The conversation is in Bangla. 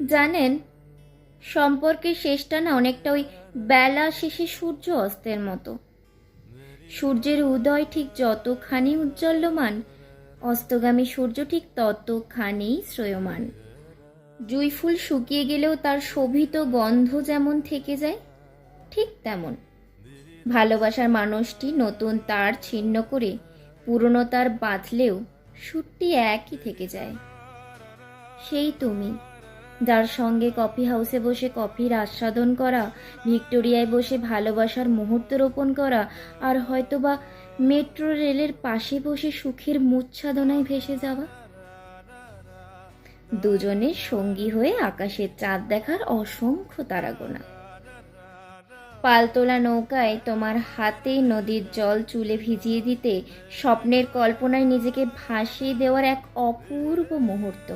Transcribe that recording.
জানেন, সম্পর্কের শেষটা না অনেকটা ওই বেলা শেষে সূর্য অস্তের মতো। সূর্যের উদয় ঠিক যতখানি উজ্জ্বল্যমান, অস্তগামী সূর্য ঠিক ততখানি শ্রয়মান। জুঁই ফুল শুকিয়ে গেলেও তার শোভিত গন্ধ যেমন থেকে যায়, ঠিক তেমন ভালোবাসার মানুষটি নতুন তার ছিন্ন করে পুরনো তার বাঁধলেও সুরটি একই থেকে যায়। সেই তুমি, যার সঙ্গে কফি হাউসে বসে কফির আস্বাদন করা, ভিক্টোরিয়ায় বসে ভালোবাসার মুহূর্ত রোপণ করা, আর হয়তোবা মেট্রো রেলের পাশে বসে সুখের মুচ্ছাদনায় ভেসে যাওয়া। দুজনের সঙ্গী হয়ে আকাশের চাঁদ দেখার অসংখ্য তারাগোনা। পালতোলা নৌকায় তোমার হাতে নদীর জল চুলে ভিজিয়ে দিতে স্বপ্নের কল্পনায় নিজেকে ভাসিয়ে দেওয়ার এক অপূর্ব মুহূর্ত।